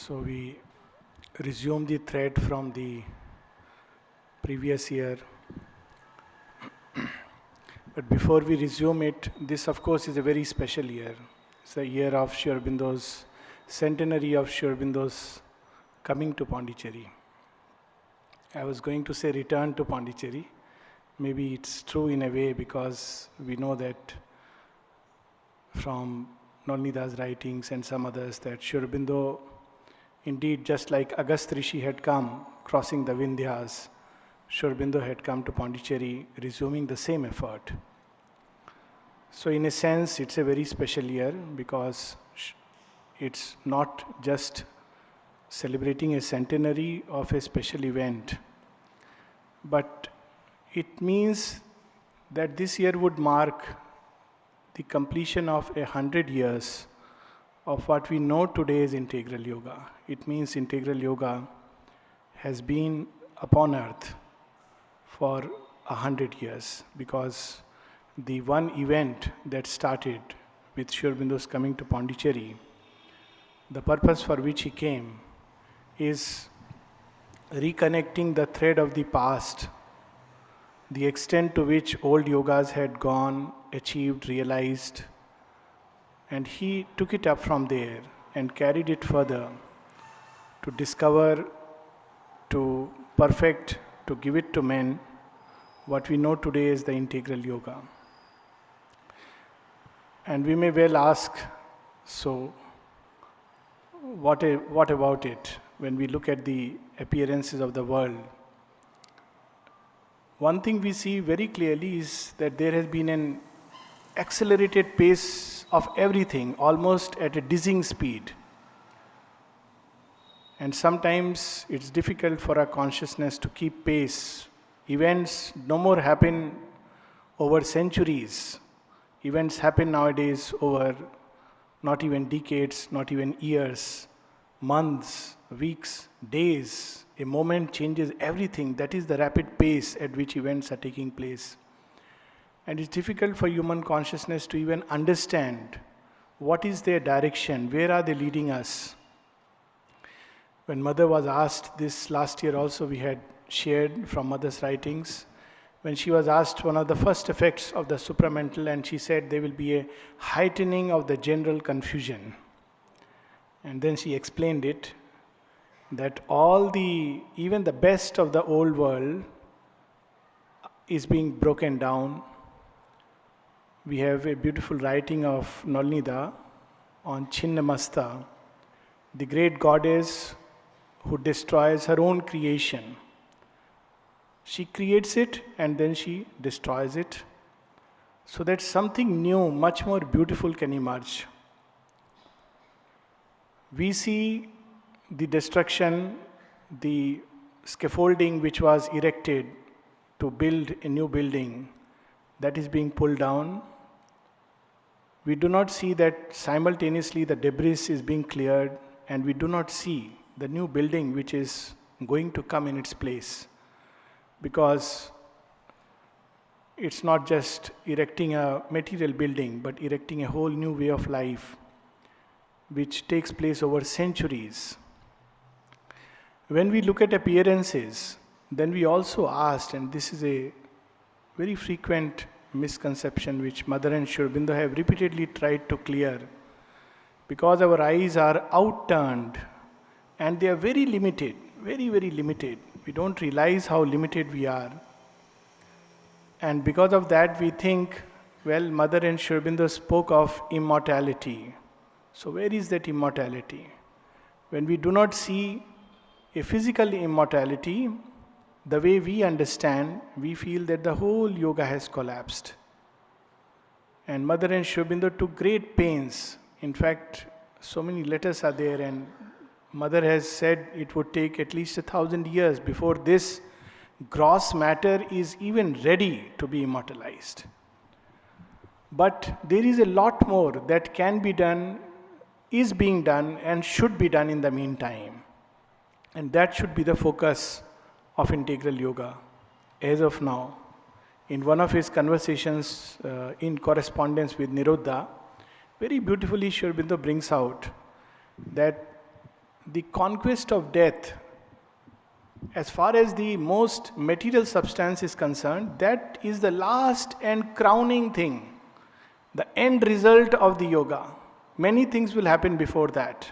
So we resume the thread from the previous year. But before we resume it, this of course is a very special year. It's the year of Sri Aurobindo's centenary of Sri Aurobindo's coming to Pondicherry. I was going to say return to Pondicherry. Maybe it's true in a way because we know that from Nolnida's writings and some others that Sri Aurobindo, indeed just like Agastya Rishi had come crossing the Vindhyas, Sri Aurobindo had come to Pondicherry resuming the same effort. So in a sense it's a very special year because it's not just celebrating a centenary of a special event, but it means that this year would mark the completion of 100 years of what we know today as integral yoga. It means integral yoga has been upon earth for 100 years because the one event that started with Sri Aurobindo's coming to Pondicherry, the purpose for which he came is reconnecting the thread of the past, the extent to which old yogas had gone, achieved, realized, and he took it up from there and carried it further to discover, to perfect, to give it to men what we know today as the integral yoga. And we may well ask, so what about it? When we look at the appearances of the world, one thing we see very clearly is that there has been an accelerated pace of everything, almost at a dizzying speed. And sometimes it's difficult for our consciousness to keep pace. Events no more happen over centuries. Events happen nowadays over not even decades, not even years, months, weeks, days. A moment changes everything. That is the rapid pace at which events are taking place. And it's difficult for human consciousness to even understand what is their direction, where are they leading us. When Mother was asked this last year also, we had shared from Mother's writings, when she was asked one of the first effects of the supramental, and she said there will be a heightening of the general confusion. And then she explained it, that even the best of the old world is being broken down. We have a beautiful writing of Nolnida on Chinnamasta, the great goddess who destroys her own creation. She creates it and then she destroys it so that something new, much more beautiful can emerge. We see the destruction, the scaffolding which was erected to build a new building, that is being pulled down. We do not see that simultaneously the debris is being cleared, and we do not see the new building which is going to come in its place. Because it's not just erecting a material building, but erecting a whole new way of life, which takes place over centuries. When we look at appearances, then we also asked, and this is a very frequent misconception which Mother and Sri Aurobindo have repeatedly tried to clear, because our eyes are outturned and they are very limited, very, very limited. We don't realize how limited we are. And because of that, we think, well, Mother and Sri Aurobindo spoke of immortality. So where is that immortality? When we do not see a physical immortality, the way we understand, we feel that the whole yoga has collapsed. And Mother and Sri Aurobindo took great pains. In fact, so many letters are there, and Mother has said it would take at least 1,000 years before this gross matter is even ready to be immortalized. But there is a lot more that can be done, is being done, and should be done in the meantime. And that should be the focus of integral yoga as of now. In one of his conversations in correspondence with Nirodha, very beautifully Sri Aurobindo brings out that the conquest of death, as far as the most material substance is concerned, that is the last and crowning thing, the end result of the yoga. Many things will happen before that.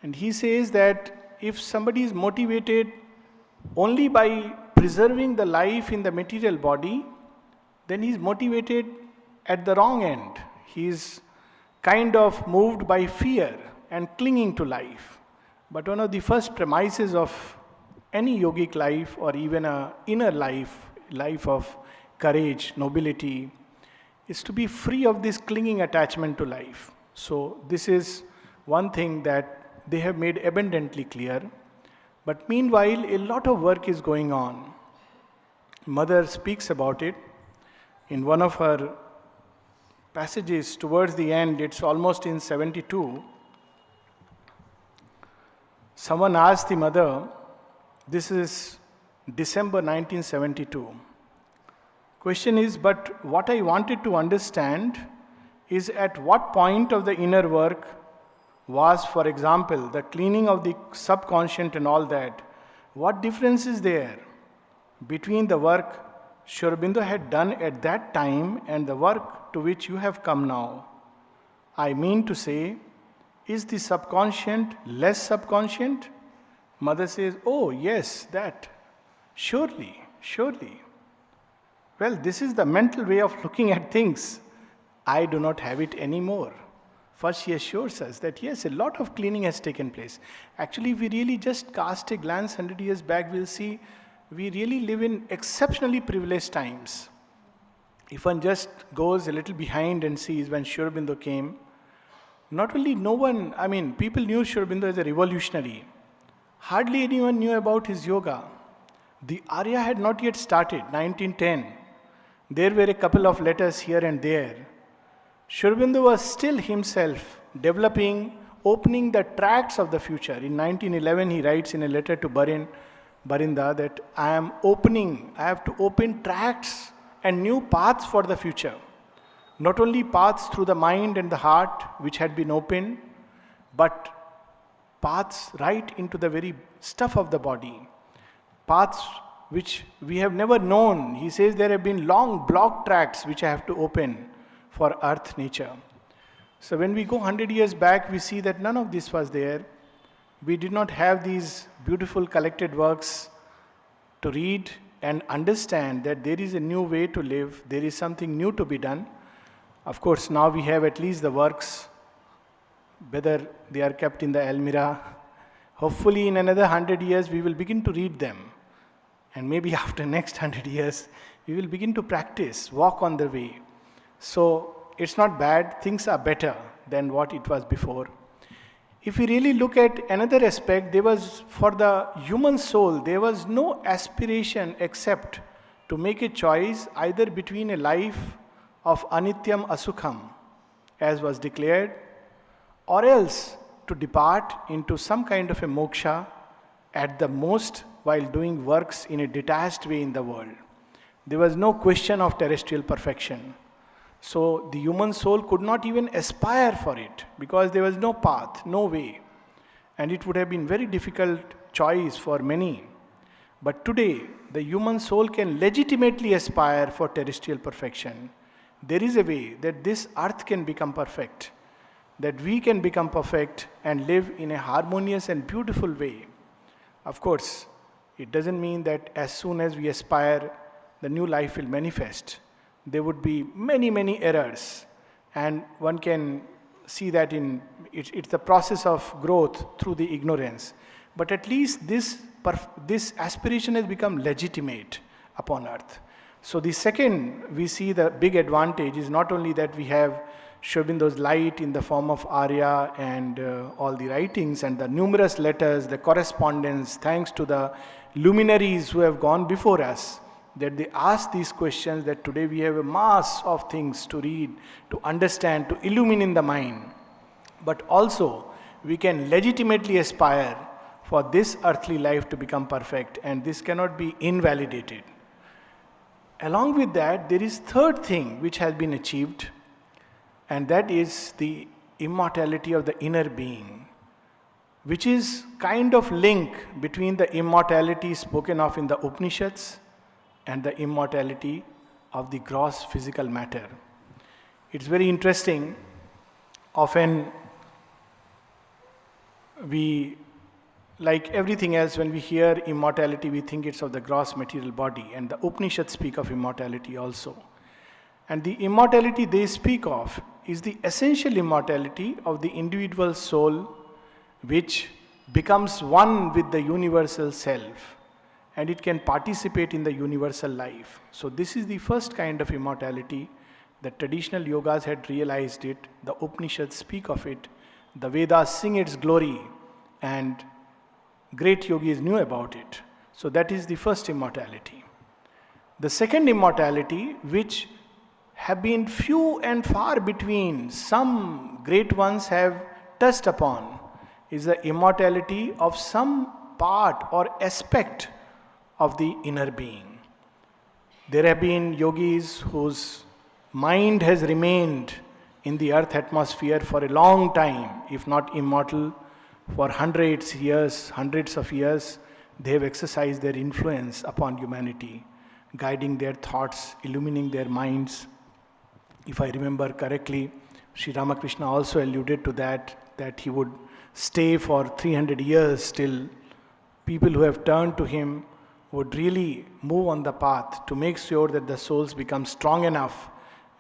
And he says that if somebody is motivated only by preserving the life in the material body, then he is motivated at the wrong end. He is kind of moved by fear and clinging to life. But one of the first premises of any yogic life, or even an inner life, life of courage, nobility, is to be free of this clinging attachment to life. So this is one thing that they have made abundantly clear. But meanwhile, a lot of work is going on. Mother speaks about it in one of her passages towards the end. It's almost in 72. Someone asked the mother, this is December 1972. Question is, but what I wanted to understand is at what point of the inner work was, for example, the cleaning of the subconscious and all that, what difference is there between the work Sri Aurobindo had done at that time and the work to which you have come now? I mean to say, is the subconscious less subconscious? Mother says, oh yes, that. Surely, surely. Well, this is the mental way of looking at things. I do not have it anymore. First, she assures us that yes, a lot of cleaning has taken place. Actually, if we really just cast a glance 100 years back, we'll see we really live in exceptionally privileged times. If one just goes a little behind and sees when Sri Aurobindo came, not only people knew Sri Aurobindo as a revolutionary. Hardly anyone knew about his yoga. The Arya had not yet started, 1910. There were a couple of letters here and there. Sri Aurobindo was still himself developing, opening the tracks of the future. In 1911, he writes in a letter to Barinda that I have to open tracks and new paths for the future. Not only paths through the mind and the heart, which had been opened, but paths right into the very stuff of the body. Paths which we have never known. He says there have been long block tracks which I have to open for earth nature. So when we go 100 years back, we see that none of this was there. We did not have these beautiful collected works to read and understand that there is a new way to live, there is something new to be done. Of course, now we have at least the works, whether they are kept in the Almirah. Hopefully in another 100 years we will begin to read them. And maybe after next 100 years, we will begin to practice, walk on the way. So it's not bad, things are better than what it was before. If we really look at another aspect, for the human soul, there was no aspiration except to make a choice either between a life of anityam asukham, as was declared, or else to depart into some kind of a moksha at the most while doing works in a detached way in the world. There was no question of terrestrial perfection. So the human soul could not even aspire for it because there was no path, no way. And it would have been very difficult choice for many. But today, the human soul can legitimately aspire for terrestrial perfection. There is a way that this earth can become perfect, that we can become perfect and live in a harmonious and beautiful way. Of course, it doesn't mean that as soon as we aspire, the new life will manifest. There would be many, many errors, and one can see that it's the process of growth through the ignorance. But at least this aspiration has become legitimate upon earth. So the second, we see the big advantage is not only that we have Sri Aurobindo's light in the form of Arya and all the writings and the numerous letters, the correspondence, thanks to the luminaries who have gone before us, that they ask these questions, that today we have a mass of things to read, to understand, to illumine the mind. But also, we can legitimately aspire for this earthly life to become perfect, and this cannot be invalidated. Along with that, there is third thing which has been achieved, and that is the immortality of the inner being. which is kind of link between the immortality spoken of in the Upanishads and the immortality of the gross physical matter. It's very interesting. Often we, like everything else, when we hear immortality, we think it's of the gross material body, and the Upanishads speak of immortality also. And the immortality they speak of is the essential immortality of the individual soul, which becomes one with the universal self, and it can participate in the universal life. So this is the first kind of immortality. The traditional yogas had realized it, the Upanishads speak of it, the Vedas sing its glory, and great yogis knew about it. So that is the first immortality. The second immortality, which have been few and far between, some great ones have touched upon, is the immortality of some part or aspect of the inner being. There have been yogis whose mind has remained in the earth atmosphere for a long time, if not immortal, for hundreds of years. They have exercised their influence upon humanity, guiding their thoughts, illumining their minds. If I remember correctly, Sri Ramakrishna also alluded to that he would stay for 300 years till people who have turned to him would really move on the path to make sure that the souls become strong enough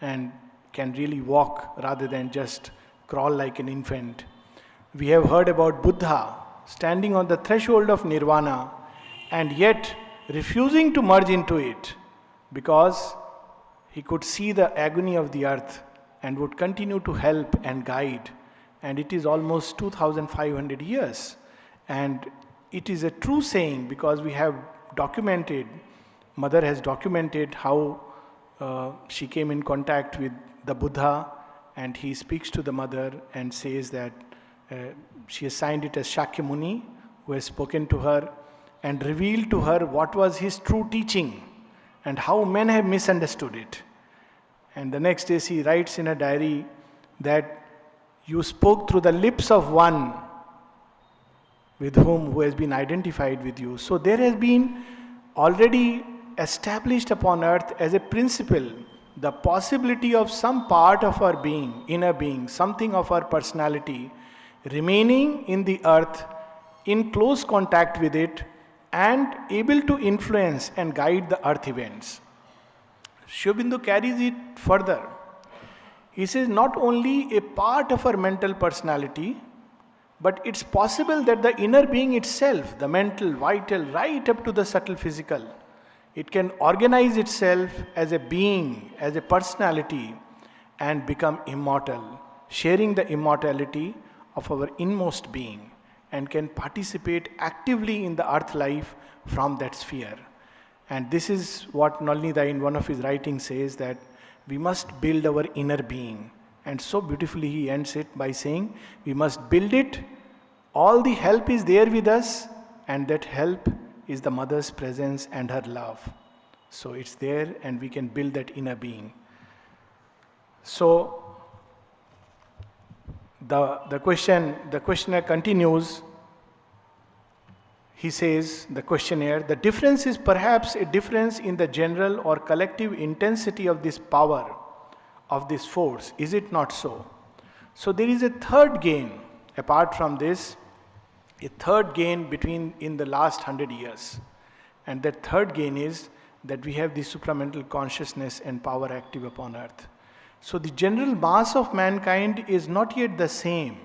and can really walk rather than just crawl like an infant. We have heard about Buddha standing on the threshold of nirvana and yet refusing to merge into it because he could see the agony of the earth and would continue to help and guide. And it is almost 2500 years. And it is a true saying because we have documented, Mother has documented how she came in contact with the Buddha, and he speaks to the Mother and says that she assigned it as Shakyamuni, who has spoken to her and revealed to her what was his true teaching and how men have misunderstood it. And the next day she writes in a diary that you spoke through the lips of one who has been identified with you. So there has been already established upon earth as a principle the possibility of some part of our being, inner being, something of our personality remaining in the earth in close contact with it and able to influence and guide the earth events. Sri Aurobindo carries it further. He says not only a part of our mental personality, but it's possible that the inner being itself, the mental, vital, right up to the subtle physical, it can organize itself as a being, as a personality, and become immortal, sharing the immortality of our inmost being, and can participate actively in the earth life from that sphere. And this is what Nalinida in one of his writings says, that we must build our inner being. And so beautifully he ends it by saying, we must build it, all the help is there with us, and that help is the Mother's presence and her love. So it's there and we can build that inner being. So the questioner continues. He says, the questionnaire, the difference is perhaps a difference in the general or collective intensity of this power, of this force. Is it not so? So there is a third gain, apart from this, a third gain in the last 100 years. And that third gain is that we have the supramental consciousness and power active upon earth. So the general mass of mankind is not yet the same.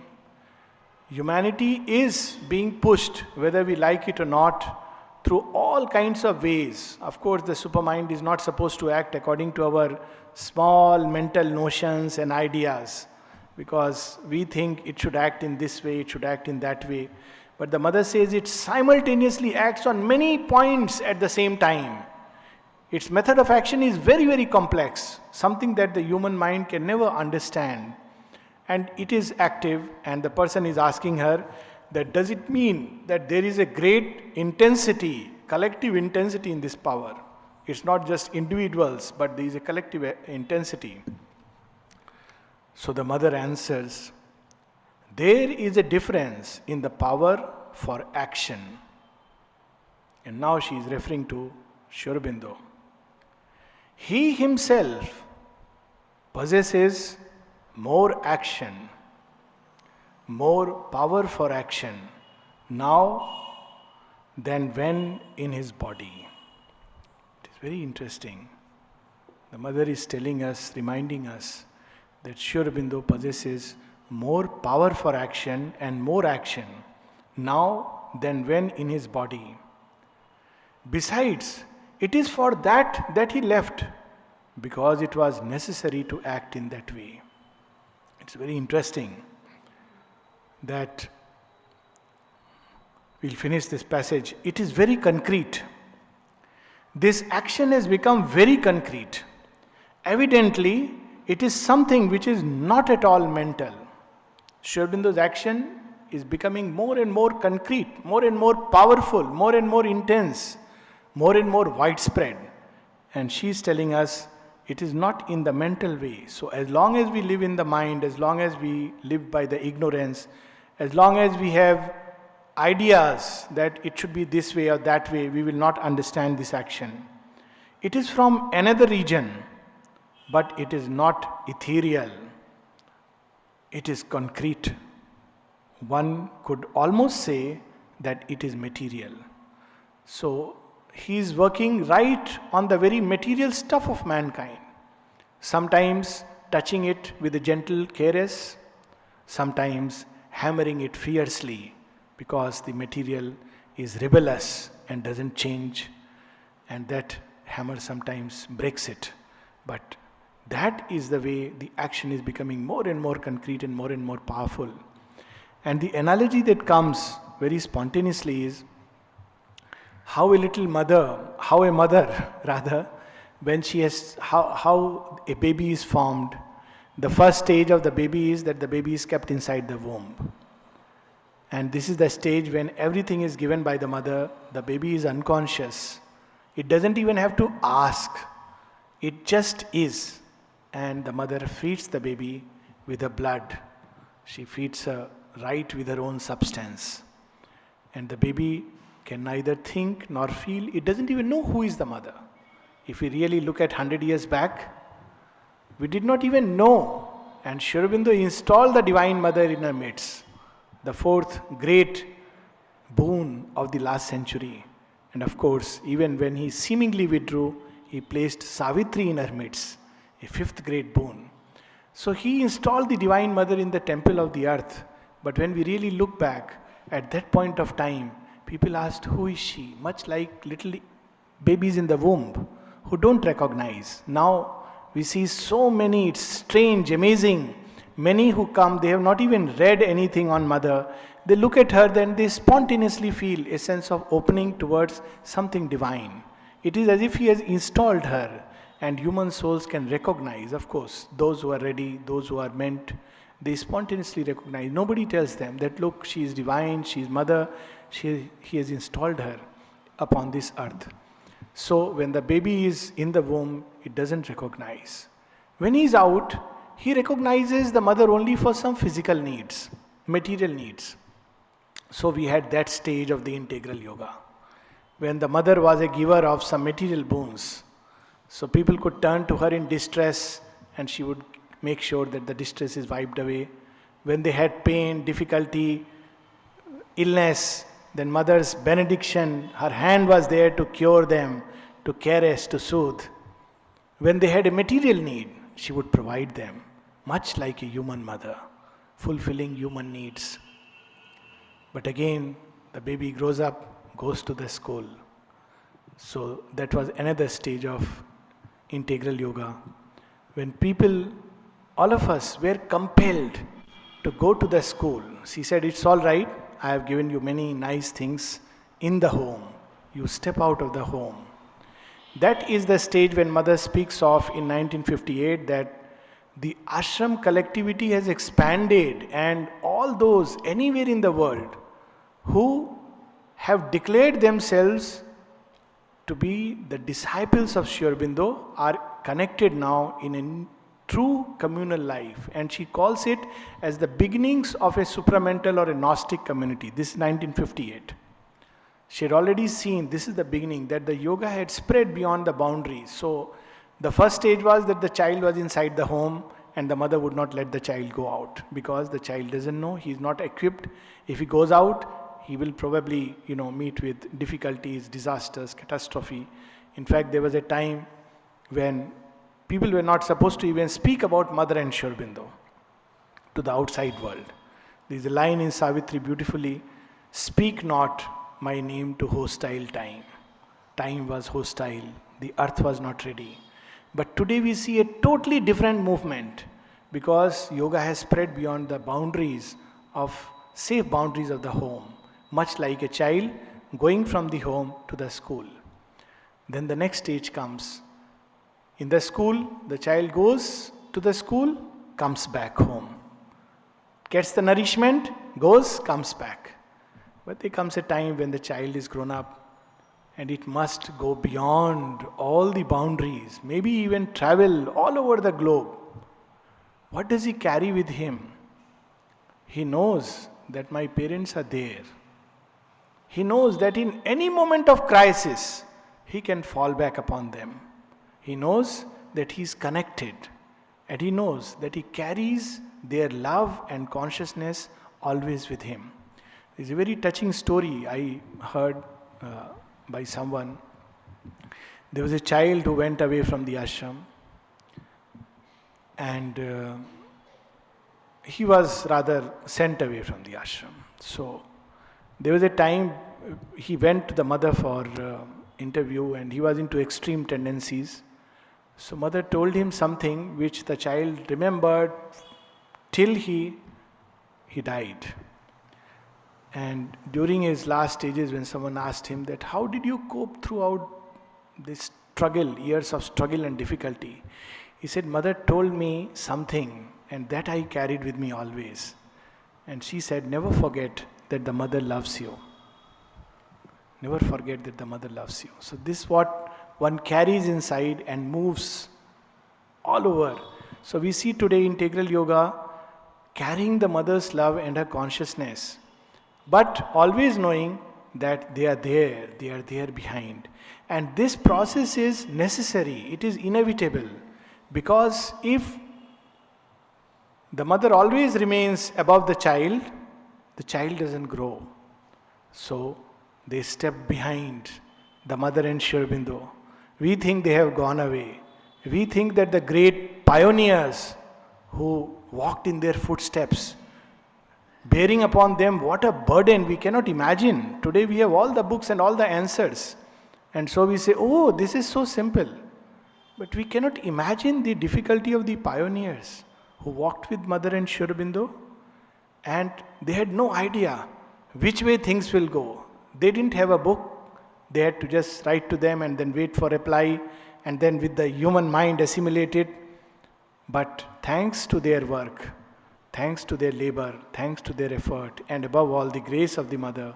Humanity is being pushed, whether we like it or not, through all kinds of ways. Of course, the supermind is not supposed to act according to our small mental notions and ideas, because we think it should act in this way, it should act in that way. But the Mother says it simultaneously acts on many points at the same time. Its method of action is very, very complex, something that the human mind can never understand. And it is active, and the person is asking her that does it mean that there is a great intensity, collective intensity in this power? It's not just individuals, but there is a collective intensity. So the Mother answers, There is a difference in the power for action. And now she is referring to Sri Aurobindo. He himself possesses more action, more power for action now than when in his body. It is very interesting. The mother is telling us, reminding us that Sri Aurobindo possesses more power for action and more action now than when in his body. Besides, it is for that he left, because it was necessary to act in that way. It's very interesting that we'll finish this passage. It is very concrete. This action has become very concrete. Evidently, it is something which is not at all mental. Sri Aurobindo's action is becoming more and more concrete, more and more powerful, more and more intense, more and more widespread. And she is telling us it is not in the mental way. So as long as we live in the mind, as long as we live by the ignorance, as long as we have ideas that it should be this way or that way, we will not understand this action. It is from another region, but it is not ethereal. It is concrete. One could almost say that it is material. So he is working right on the very material stuff of mankind. Sometimes touching it with a gentle caress, sometimes hammering it fiercely because the material is rebellious and doesn't change, and that hammer sometimes breaks it. But that is the way the action is becoming more and more concrete and more powerful. And the analogy that comes very spontaneously is how a mother rather, when she has, how a baby is formed. The first stage of the baby is that the baby is kept inside the womb. And this is the stage when everything is given by the mother. The baby is unconscious. It doesn't even have to ask. It just is. And the mother feeds the baby with her blood. She feeds her right with her own substance. And the baby can neither think nor feel. It doesn't even know who is the mother. If we really look at 100 years back, we did not even know. And Sri Aurobindo installed the Divine Mother in our midst, the fourth great boon of the last century. And of course, even when he seemingly withdrew, he placed Savitri in our midst, a fifth great boon. So he installed the Divine Mother in the temple of the earth. But when we really look back, at that point of time, people asked, who is she? Much like little babies in the womb who don't recognize. Now we see so many, it's strange, amazing. Many who come, they have not even read anything on Mother. They look at her, then they spontaneously feel a sense of opening towards something divine. It is as if he has installed her, and human souls can recognize, of course, those who are ready, those who are meant, they spontaneously recognize. Nobody tells them that, look, she is divine, she is Mother, he has installed her upon this earth. So when the baby is in the womb, it doesn't recognize. When he is out, he recognizes the mother only for some physical needs, material needs. So we had that stage of the integral yoga, when the mother was a giver of some material boons. So people could turn to her in distress and she would make sure that the distress is wiped away. When they had pain, difficulty, illness, then mother's benediction, her hand was there to cure them, to caress, to soothe. When they had a material need, she would provide them, much like a human mother, fulfilling human needs. But again, the baby grows up, goes to the school. So that was another stage of integral yoga, when people, all of us, were compelled to go to the school. She said, it's all right, I have given you many nice things in the home. You step out of the home. That is the stage when Mother speaks of in 1958 that the ashram collectivity has expanded, and all those anywhere in the world who have declared themselves to be the disciples of Sri Aurobindo are connected now in a true communal life. And she calls it as the beginnings of a supramental or a Gnostic community. This is 1958. She had already seen, this is the beginning, that the yoga had spread beyond the boundaries. So the first stage was that the child was inside the home and the mother would not let the child go out because the child doesn't know, he is not equipped. If he goes out, he will probably, meet with difficulties, disasters, catastrophe. In fact, there was a time when people were not supposed to even speak about Mother and Sri Aurobindo to the outside world. There is a line in Savitri beautifully, speak not my name to hostile time. Time was hostile, the earth was not ready. But today we see a totally different movement because yoga has spread beyond the boundaries of, safe boundaries of the home, much like a child going from the home to the school. Then the next stage comes. In the school, the child goes to the school, comes back home. Gets the nourishment, goes, comes back. But there comes a time when the child is grown up and it must go beyond all the boundaries, maybe even travel all over the globe. What does he carry with him? He knows that my parents are there. He knows that in any moment of crisis, he can fall back upon them. He knows that he is connected and he knows that he carries their love and consciousness always with him. There's a very touching story I heard by someone. There was a child who went away from the ashram and he was rather sent away from the ashram. So there was a time he went to the mother for interview and he was into extreme tendencies. So mother told him something which the child remembered till he died. And during his last stages, when someone asked him that, how did you cope throughout this struggle, years of struggle and difficulty? He said, mother told me something and that I carried with me always. And she said, never forget that the mother loves you. Never forget that the mother loves you. So this is what one carries inside and moves all over. So we see today integral yoga carrying the mother's love and her consciousness, but always knowing that they are there behind. And this process is necessary, it is inevitable, because if the mother always remains above the child doesn't grow. So they step behind the mother and Sri Aurobindo. We think they have gone away. We think that the great pioneers who walked in their footsteps, bearing upon them what a burden we cannot imagine. Today we have all the books and all the answers. And so we say, oh, this is so simple. But we cannot imagine the difficulty of the pioneers who walked with Mother and Sri Aurobindo and they had no idea which way things will go. They didn't have a book. They had to just write to them and then wait for reply and then with the human mind assimilate it. But thanks to their work, thanks to their labor, thanks to their effort, and above all the grace of the mother,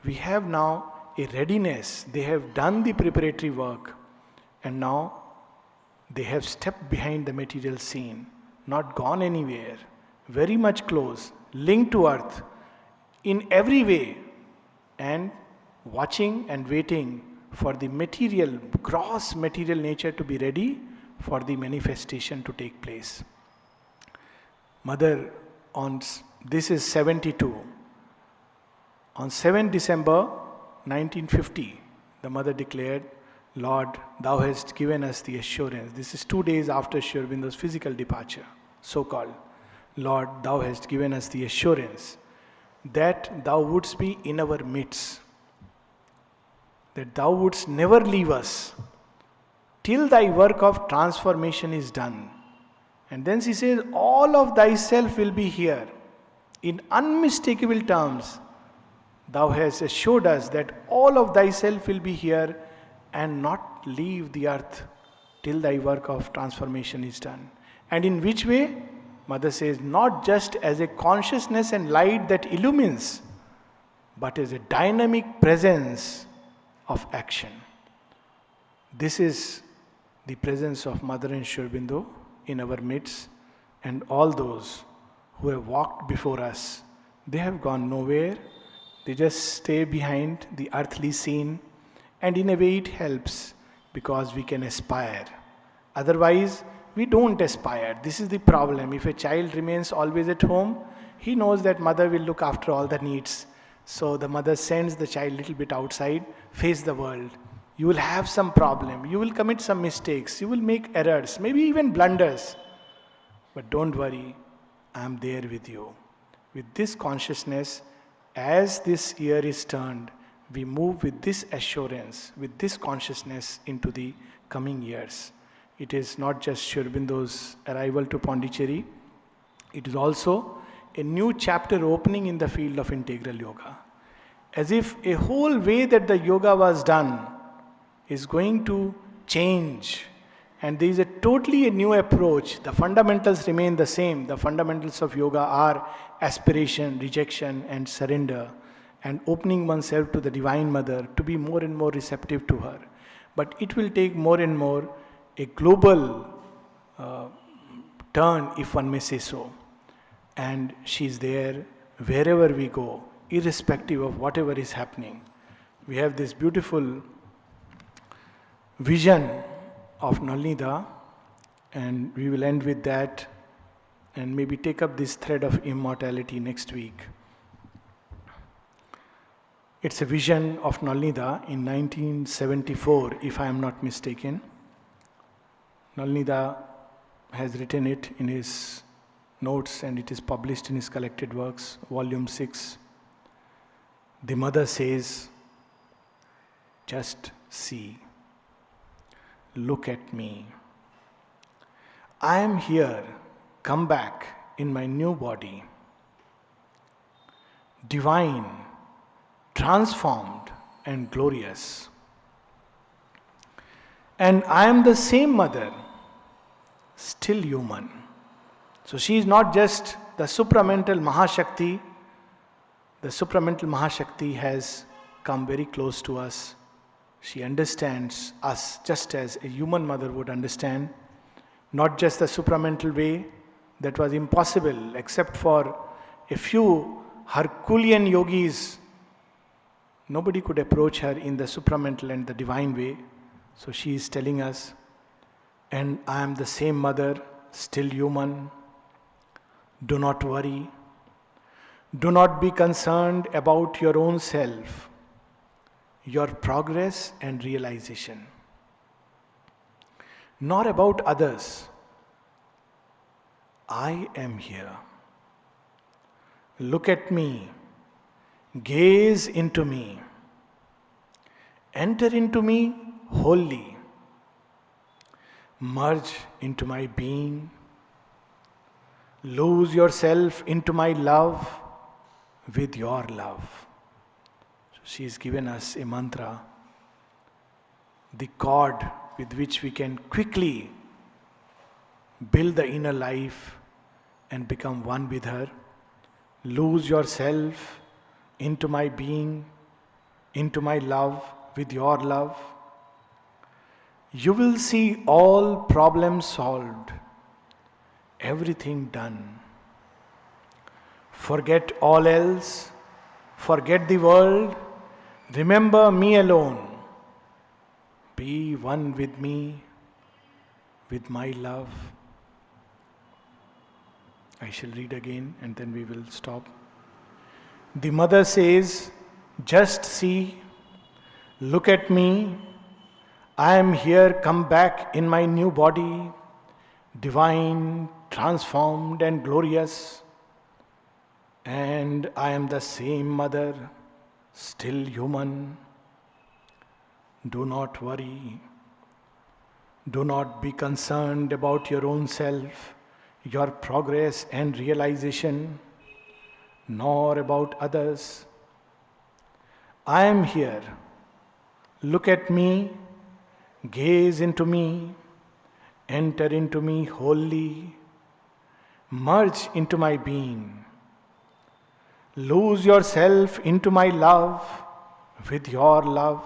we have now a readiness. They have done the preparatory work and now they have stepped behind the material scene, not gone anywhere, very much close, linked to earth in every way, and watching and waiting for the material, gross material nature to be ready for the manifestation to take place. Mother, this is 72. On 7 December 1950, the mother declared, Lord, thou hast given us the assurance. This is 2 days after Sri Aurobindo's physical departure, so called. Lord, thou hast given us the assurance that thou wouldst be in our midst, that thou wouldst never leave us till thy work of transformation is done. And then she says, all of thyself will be here. In unmistakable terms, thou hast assured us that all of thyself will be here and not leave the earth till thy work of transformation is done. And in which way? Mother says, not just as a consciousness and light that illumines, but as a dynamic presence of action. This is the presence of Mother and Sri Aurobindo in our midst, and all those who have walked before us, they have gone nowhere. They just stay behind the earthly scene, and in a way it helps because we can aspire. Otherwise, we don't aspire. This is the problem. If a child remains always at home, he knows that mother will look after all the needs. So the mother sends the child a little bit outside, face the world. You will have some problem. You will commit some mistakes. You will make errors, maybe even blunders. But don't worry, I am there with you. With this consciousness, as this year is turned, we move with this assurance, with this consciousness into the coming years. It is not just Sri Aurobindo's arrival to Pondicherry, it is also a new chapter opening in the field of integral yoga. As if a whole way that the yoga was done is going to change, and there is a totally a new approach. The fundamentals remain the same. The fundamentals of yoga are aspiration, rejection, and surrender, and opening oneself to the Divine Mother, to be more and more receptive to her. But it will take more and more a global turn, if one may say so. And she is there wherever we go, irrespective of whatever is happening. We have this beautiful vision of Nalinida, and we will end with that and maybe take up this thread of immortality next week. It's a vision of Nalinida in 1974, if I am not mistaken. Nalinida has written it in his notes, and it is published in his collected works, volume 6. The mother says, just see, look at me. I am here, come back in my new body, divine, transformed and glorious. And I am the same mother, still human. So she is not just the supramental Mahashakti. The supramental Mahashakti has come very close to us. She understands us just as a human mother would understand. Not just the supramental way, that was impossible except for a few Herculean yogis. Nobody could approach her in the supramental and the divine way. So she is telling us, and I am the same mother, still human. Do not worry. Do not be concerned about your own self, your progress and realization, nor about others. I am here. Look at me. Gaze into me. Enter into me wholly. Merge into my being. Lose yourself into my love with your love. So she has given us a mantra, the cord with which we can quickly build the inner life and become one with her. Lose yourself into my being, into my love with your love. You will see all problems solved, everything done. Forget all else, forget the world, remember me alone. Be one with me, with my love. I shall read again and then we will stop. The mother says, just see, look at me. I am here, come back in my new body, divine, transformed and glorious. And I am the same mother, still human. Do not worry. Do not be concerned about your own self, your progress and realization, nor about others. I am here. Look at me, gaze into me, enter into me wholly, merge into my being. Lose yourself into my love with your love.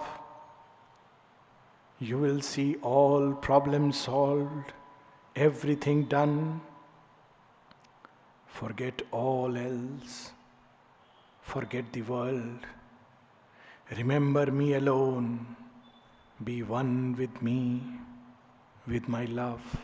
You will see all problems solved, everything done, forget all else, forget the world, remember me alone, be one with me, with my love.